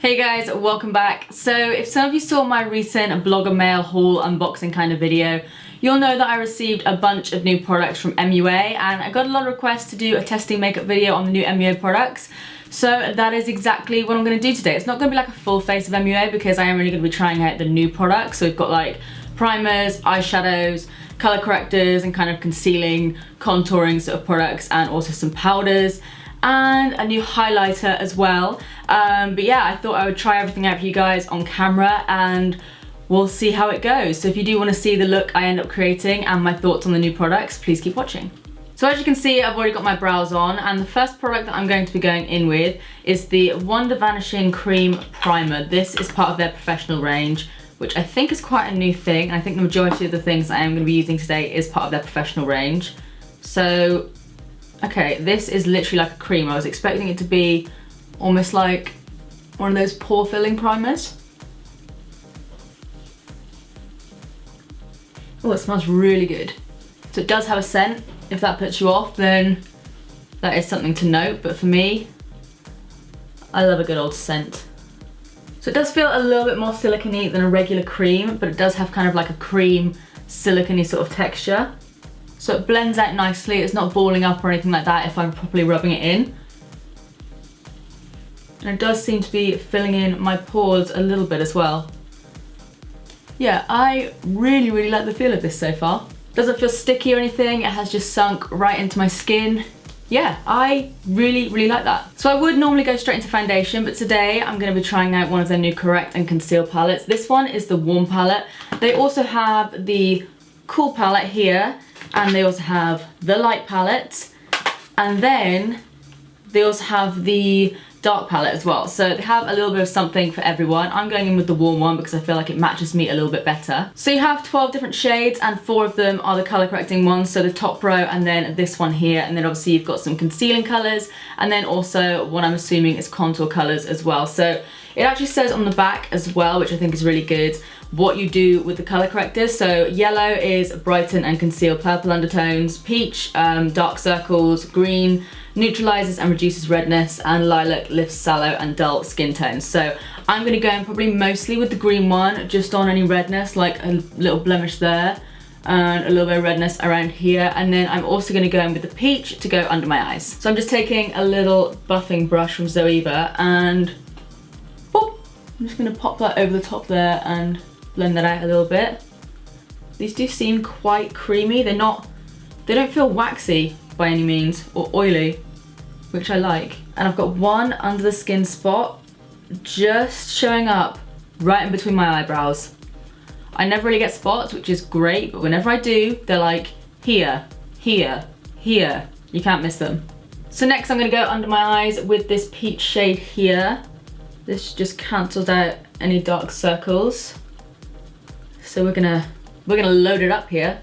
Hey guys, welcome back. So if some of you saw my recent Blogger Mail haul unboxing kind of video, you'll know that I received a bunch of new products from MUA and I got a lot of requests to do a testing makeup video on the new MUA products. So that is exactly what I'm going to do today. It's not going to be like a full face of MUA because I am really going to be trying out the new products. So we've got like primers, eyeshadows, color correctors and kind of concealing, contouring sort of products, and also some powders and a new highlighter as well. But yeah, I thought I would try everything out for you guys on camera and we'll see how it goes. So if you do want to see the look I end up creating and my thoughts on the new products, please keep watching. So as you can see, I've already got my brows on, and the first product that I'm going to be going in with is the Wonder Vanishing Cream Primer. This is part of their professional range, which I think is quite a new thing, and I think the majority of the things I am going to be using today is part of their professional range. So, okay, this is literally like a cream. I was expecting it to be almost like one of those pore filling primers. Oh, it smells really good. So it does have a scent. If that puts you off, then that is something to note, but for me, I love a good old scent. So it does feel a little bit more silicone-y than a regular cream, but it does have kind of like a cream silicone-y sort of texture. So it blends out nicely. It's not balling up or anything like that if I'm properly rubbing it in. And it does seem to be filling in my pores a little bit as well. Yeah, I really like the feel of this so far. Doesn't feel sticky or anything. It has just sunk right into my skin. Yeah, I really like that. So I would normally go straight into foundation, but today I'm going to be trying out one of their new Correct and Conceal palettes. This one is the Warm palette. They also have the Cool palette here, and they also have the Light palette, and then they also have the Dark palette as well. So they have a little bit of something for everyone. I'm going in with the warm one because I feel like it matches me a little bit better. So you have 12 different shades and 4 of them are the color correcting ones. So the top row and then this one here, and then obviously you've got some concealing colors, and then also what I'm assuming is contour colors as well. So it actually says on the back as well, which I think is really good, what you do with the color correctors. So yellow is brighten and conceal purple undertones, peach, dark circles, green neutralizes and reduces redness, and lilac lifts sallow and dull skin tones. So I'm going to go in probably mostly with the green one, just on any redness, like a little blemish there and a little bit of redness around here, and then I'm also going to go in with the peach to go under my eyes. So I'm just taking a little buffing brush from Zoeva and boop, I'm just going to pop that over the top there and blend that out a little bit. These do seem quite creamy. They don't feel waxy by any means or oily, which I like. And I've got one under the skin spot just showing up right in between my eyebrows. I never really get spots, which is great, but whenever I do, they're like here, here, here. You can't miss them. So next I'm gonna go under my eyes with this peach shade here. This just cancels out any dark circles. So we're gonna load it up here.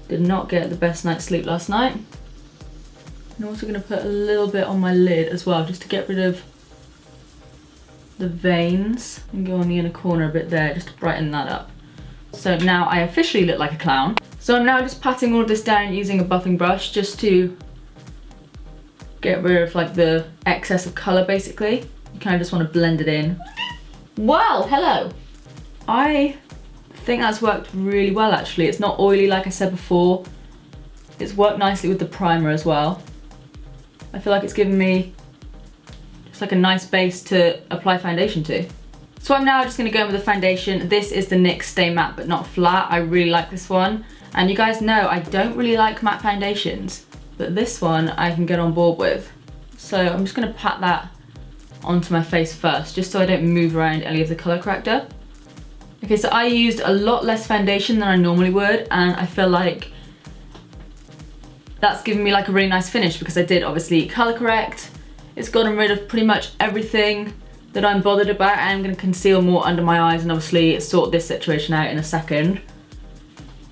Did not get the best night's sleep last night. I'm also going to put a little bit on my lid as well, just to get rid of the veins, and go on the inner corner a bit there, just to brighten that up. So now I officially look like a clown. So I'm now just patting all of this down using a buffing brush, just to get rid of like the excess of colour basically. You kind of just want to blend it in. Well, hello! I think that's worked really well actually. It's not oily like I said before. It's worked nicely with the primer as well. I feel like it's given me just like a nice base to apply foundation to. So I'm now just going to go in with the foundation. This is the NYX Stay Matte But Not Flat. I really like this one. And you guys know I don't really like matte foundations, but this one I can get on board with. So I'm just going to pat that onto my face first, just so I don't move around any of the colour corrector. Okay, so I used a lot less foundation than I normally would, and I feel like that's given me like a really nice finish because I did obviously colour correct. It's gotten rid of pretty much everything that I'm bothered about. I'm going to conceal more under my eyes and obviously sort this situation out in a second.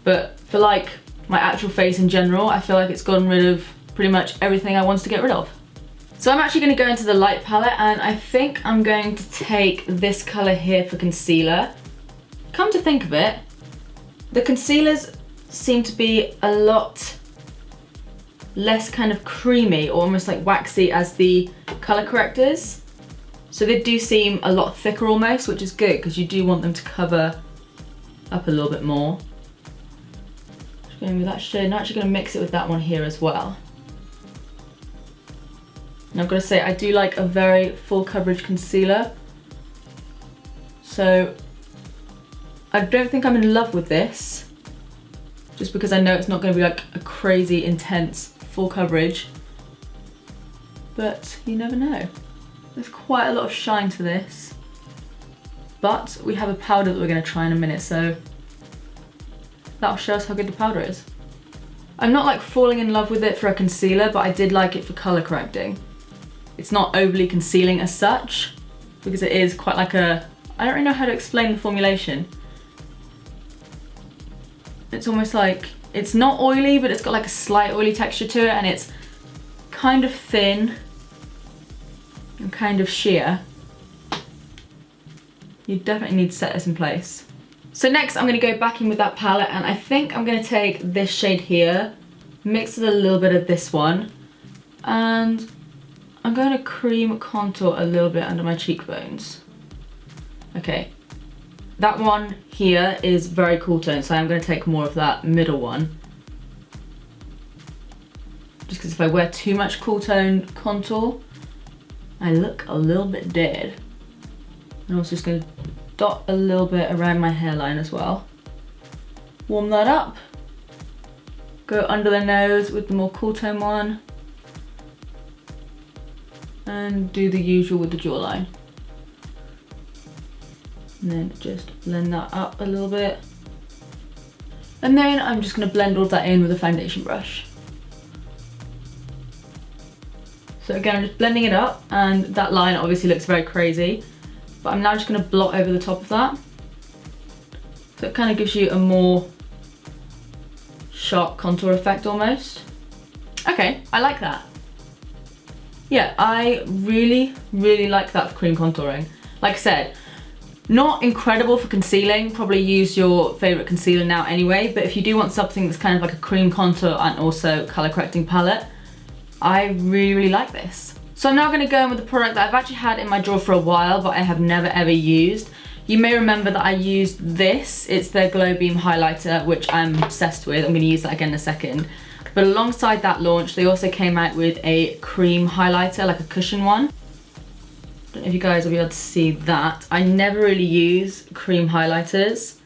But for like my actual face in general, I feel like it's gotten rid of pretty much everything I wanted to get rid of. So I'm actually going to go into the light palette, and I think I'm going to take this colour here for concealer. Come to think of it, the concealers seem to be a lot less kind of creamy or almost like waxy as the colour correctors. So they do seem a lot thicker almost, which is good because you do want them to cover up a little bit more. Just going with that shade, and I'm actually going to mix it with that one here as well. And I've got to say, I do like a very full coverage concealer. So I don't think I'm in love with this, just because I know it's not going to be like a crazy intense full coverage, but you never know. There's quite a lot of shine to this, but we have a powder that we're going to try in a minute, so that'll show us how good the powder is. I'm not like falling in love with it for a concealer, but I did like it for colour correcting. It's not overly concealing as such, because it is quite like a, I don't really know how to explain the formulation. It's almost like, it's not oily, but it's got like a slight oily texture to it, and it's kind of thin and kind of sheer. You definitely need to set this in place. So next I'm going to go back in with that palette, and I think I'm going to take this shade here, mix with a little bit of this one, and I'm going to cream contour a little bit under my cheekbones. Okay, that one here is very cool tone, so I'm going to take more of that middle one. Just because if I wear too much cool tone contour, I look a little bit dead. I'm also just going to dot a little bit around my hairline as well. Warm that up. Go under the nose with the more cool tone one. And do the usual with the jawline. And then just blend that up a little bit. And then I'm just going to blend all of that in with a foundation brush. So again, I'm just blending it up, and that line obviously looks very crazy, but I'm now just going to blot over the top of that. So it kind of gives you a more sharp contour effect almost. Okay, I like that. Yeah, I really, really like that for cream contouring. Like I said, not incredible for concealing, probably use your favourite concealer now anyway, but if you do want something that's kind of like a cream contour and also colour correcting palette, I really, really like this. So I'm now going to go in with a product that I've actually had in my drawer for a while, but I have never ever used. You may remember that I used this. It's their Glow Beam highlighter, which I'm obsessed with. I'm going to use that again in a second. But alongside that launch, they also came out with a cream highlighter, like a cushion one. Don't know if you guys will be able to see that. I never really use cream highlighters,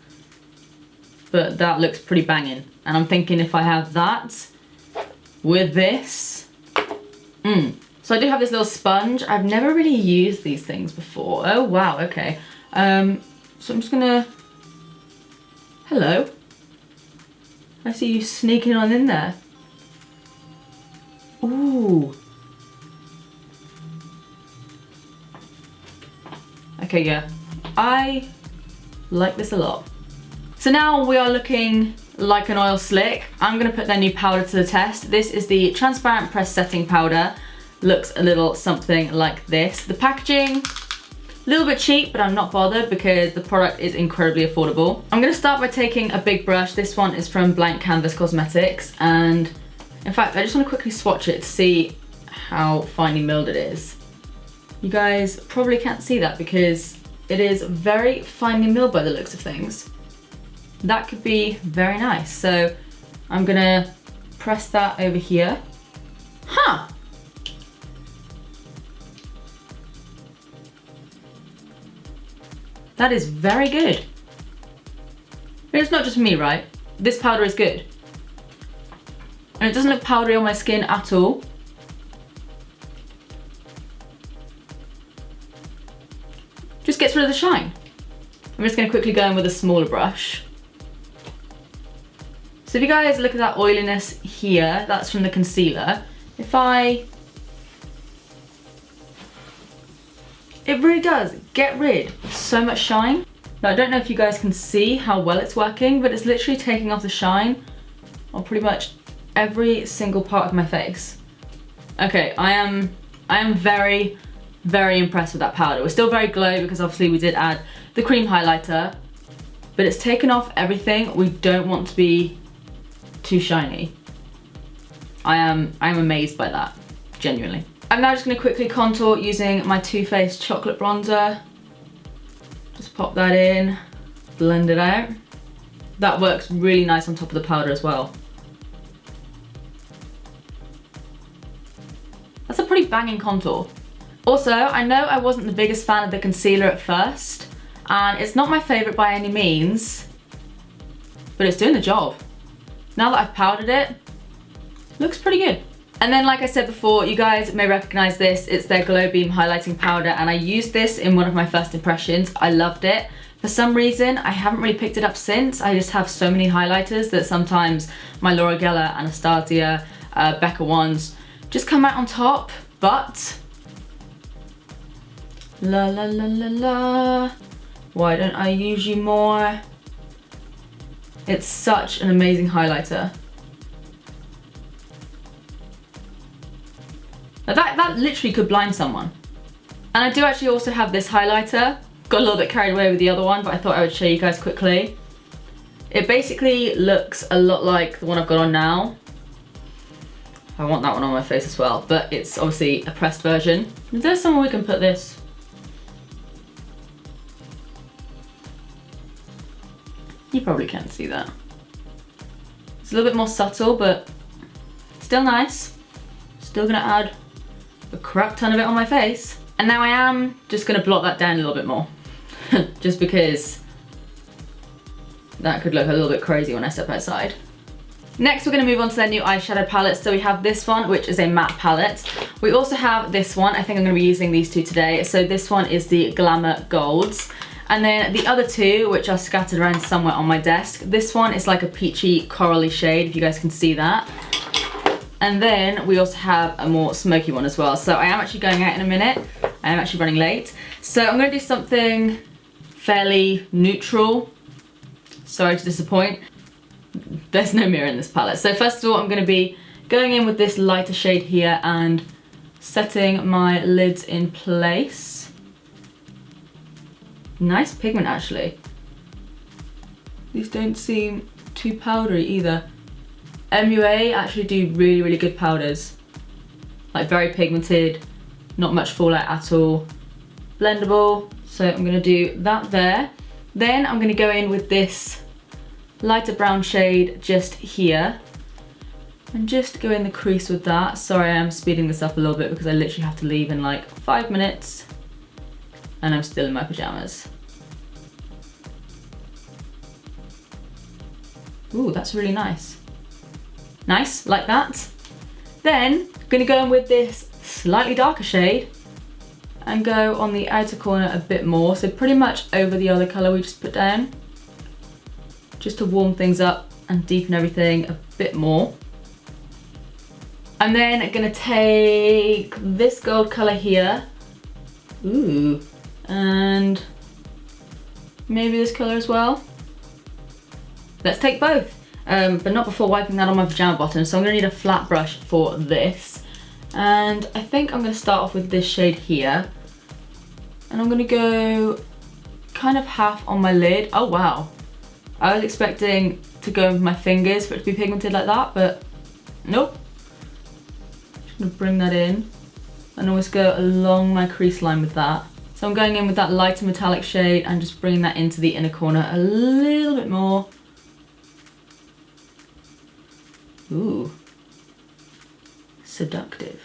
but that looks pretty banging. And I'm thinking if I have that with this, So I do have this little sponge. I've never really used these things before. Oh wow, okay. So I'm just gonna, hello. I see you sneaking on in there. Ooh. Okay, yeah, I like this a lot. So now we are looking like an oil slick. I'm gonna put their new powder to the test. This is the transparent press setting powder. Looks a little something like this. The packaging, a little bit cheap, but I'm not bothered because the product is incredibly affordable. I'm gonna start by taking a big brush. This one is from Blank Canvas Cosmetics, and in fact, I just wanna quickly swatch it to see how finely milled it is. You guys probably can't see that because it is very finely milled by the looks of things. That could be very nice. So I'm gonna press that over here. Huh. That is very good. It's not just me, right? This powder is good. And it doesn't look powdery on my skin at all. Just gets rid of the shine. I'm just gonna quickly go in with a smaller brush. So if you guys look at that oiliness here, that's from the concealer. It really does get rid of so much shine. Now I don't know if you guys can see how well it's working, but it's literally taking off the shine on pretty much every single part of my face. Okay, I am very, very impressed with that powder. We're still very glowy because obviously we did add the cream highlighter, but it's taken off everything we don't want to be too shiny. I am amazed by that, genuinely. I'm now just going to quickly contour using my Too Faced chocolate bronzer. Just pop that in, blend it out. That works really nice on top of the powder as well. That's a pretty banging contour. Also, I know I wasn't the biggest fan of the concealer at first, and it's not my favourite by any means, but it's doing the job. Now that I've powdered it, looks pretty good. And then, like I said before, you guys may recognize this. It's their Glow Beam highlighting powder, and I used this in one of my first impressions. I loved it. For some reason, I haven't really picked it up since. I just have so many highlighters that sometimes my Laura Geller, Anastasia, Becca ones just come out on top, but la la la la la, why don't I use you more? It's such an amazing highlighter. That literally could blind someone. And I do actually also have this highlighter. Got a little bit carried away with the other one, but I thought I would show you guys quickly. It basically looks a lot like the one I've got on now. I want that one on my face as well, but it's obviously a pressed version. Is there somewhere we can put this? You probably can't see that. It's a little bit more subtle, but still nice. Still gonna add a crap ton of it on my face. And now I am just gonna blot that down a little bit more. Just because that could look a little bit crazy when I step outside. Next, we're gonna move on to their new eyeshadow palette. So we have this one, which is a matte palette. We also have this one. I think I'm gonna be using these two today. So this one is the Glamour Golds. And then the other two, which are scattered around somewhere on my desk. This one is like a peachy corally shade, if you guys can see that. And then we also have a more smoky one as well. So I am actually going out in a minute. I am actually running late. So I'm gonna do something fairly neutral. Sorry to disappoint. There's no mirror in this palette. So first of all, I'm gonna be going in with this lighter shade here and setting my lids in place. Nice pigment actually. These don't seem too powdery either. MUA actually do really, really good powders. Like very pigmented, not much fallout at all. Blendable, so I'm gonna do that there. Then I'm gonna go in with this lighter brown shade just here. And just go in the crease with that. Sorry, I am speeding this up a little bit because I literally have to leave in like 5 minutes. And I'm still in my pajamas. Ooh, that's really nice. Nice, like that. Then, I'm gonna go in with this slightly darker shade and go on the outer corner a bit more. So pretty much over the other color we just put down. Just to warm things up and deepen everything a bit more. I'm then gonna take this gold color here. Ooh, and maybe this color as well. Let's take both. But not before wiping that on my pajama bottom. So I'm gonna need a flat brush for this. And I think I'm gonna start off with this shade here. And I'm gonna go kind of half on my lid. Oh wow. I was expecting to go with my fingers for it to be pigmented like that, but nope. Just gonna bring that in and always go along my crease line with that. So I'm going in with that lighter metallic shade and just bringing that into the inner corner a little bit more. Ooh, seductive.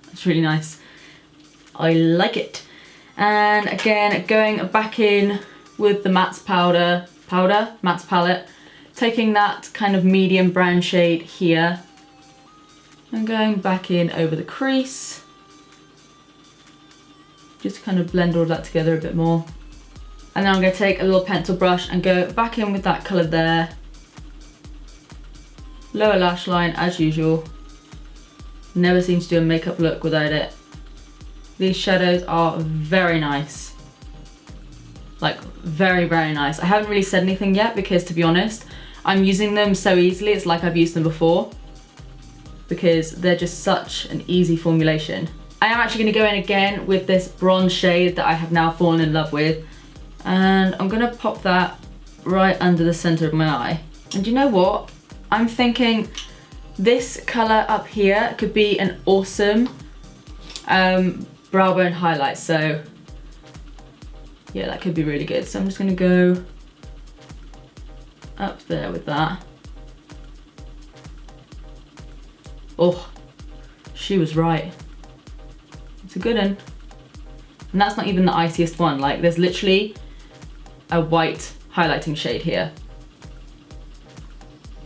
That's really nice. I like it. And again, going back in with the matte matte palette, taking that kind of medium brown shade here and going back in over the crease. Just to kind of blend all of that together a bit more. And then I'm going to take a little pencil brush and go back in with that colour there. Lower lash line as usual. Never seems to do a makeup look without it. These shadows are very nice. Like very, very nice. I haven't really said anything yet because to be honest, I'm using them so easily. It's like I've used them before because they're just such an easy formulation. I am actually going to go in again with this bronze shade that I have now fallen in love with. And I'm going to pop that right under the center of my eye. And you know what? I'm thinking This colour up here could be an awesome brow bone highlight, so yeah, that could be really good. So I'm just gonna go up there with that. Oh, she was right. It's a good one. And that's not even the iciest one. Like, there's literally a white highlighting shade here.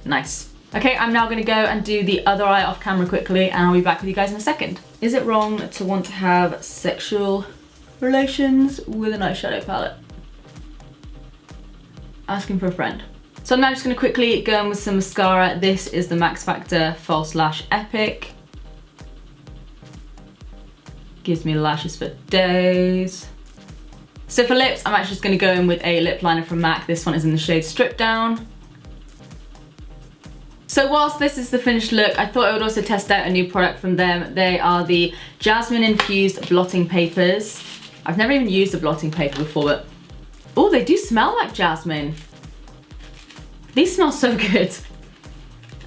Nice. Okay, I'm now gonna go and do the other eye off camera quickly, and I'll be back with you guys in a second. Is it wrong to want to have sexual relations with an eyeshadow palette? Asking for a friend. So I'm now just gonna quickly go in with some mascara. This is the Max Factor False Lash Epic. Gives me lashes for days. So for lips, I'm actually just gonna go in with a lip liner from MAC. This one is in the shade Strip Down. So whilst this is the finished look, I thought I would also test out a new product from them. They are the Jasmine Infused Blotting Papers. I've never even used a blotting paper before, but oh, they do smell like jasmine. These smell so good.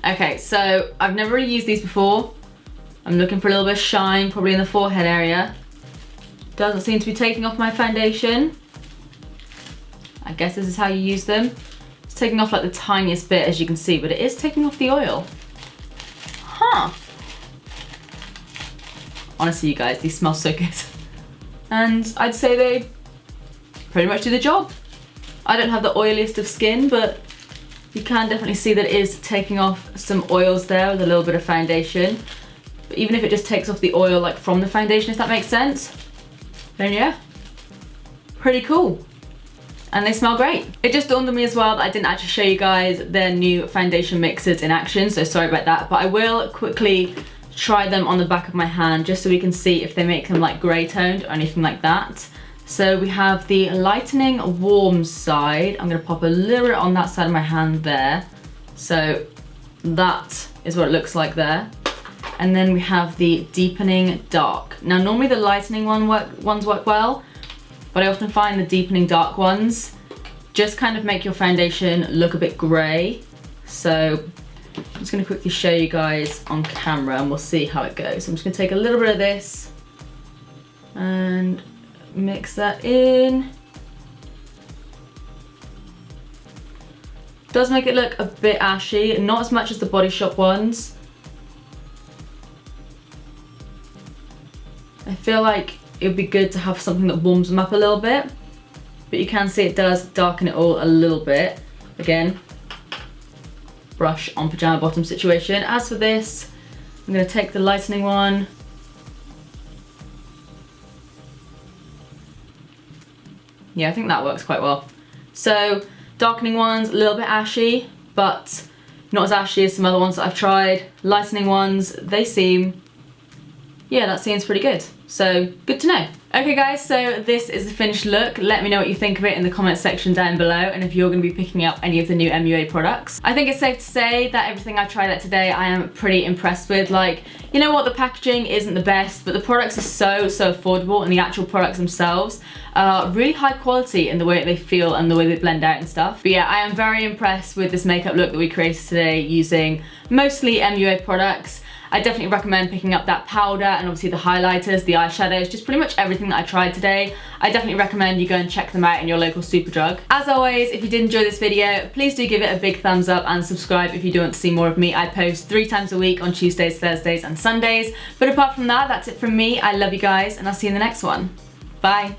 Okay, so I've never really used these before. I'm looking for a little bit of shine, probably in the forehead area. Doesn't seem to be taking off my foundation. I guess this is how you use them. It's taking off like the tiniest bit, as you can see, but it is taking off the oil. Huh. Honestly, you guys, these smell so good. And I'd say they pretty much do the job. I don't have the oiliest of skin, but you can definitely see that it is taking off some oils there with a little bit of foundation. But even if it just takes off the oil like from the foundation, if that makes sense, then yeah, pretty cool. And they smell great. It just dawned on me as well that I didn't actually show you guys their new foundation mixers in action, so sorry about that, but I will quickly try them on the back of my hand just so we can see if they make them like grey toned or anything like that. So we have the lightening warm side. I'm gonna pop a little bit on that side of my hand there. So that is what it looks like there. And then we have the deepening dark. Now normally the lightening ones work well, but I often find the deepening dark ones just kind of make your foundation look a bit grey. So I'm just gonna quickly show you guys on camera and we'll see how it goes. I'm just gonna take a little bit of this and mix that in. Does make it look a bit ashy, not as much as the Body Shop ones. I feel like it would be good to have something that warms them up a little bit, but you can see it does darken it all a little bit. Again, brush on pajama bottom situation. As for this, I'm going to take the lightening one. Yeah, I think that works quite well. So darkening ones, a little bit ashy, but not as ashy as some other ones that I've tried. Lightening ones, they seem, yeah, that seems pretty good. So good to know. Okay guys, so this is the finished look. Let me know what you think of it in the comment section down below, and if you're going to be picking up any of the new MUA products. I think it's safe to say that everything I've tried out today I am pretty impressed with. Like, you know what, the packaging isn't the best, but the products are so affordable, and the actual products themselves are really high quality in the way they feel and the way they blend out and stuff. But yeah, I am very impressed with this makeup look that we created today using mostly MUA products. I definitely recommend picking up that powder and obviously the highlighters, the eyeshadows, just pretty much everything that I tried today. I definitely recommend you go and check them out in your local Superdrug. As always, if you did enjoy this video, please do give it a big thumbs up and subscribe if you do want to see more of me. I post 3 times a week on Tuesdays, Thursdays and Sundays. But apart from that, that's it from me. I love you guys and I'll see you in the next one. Bye.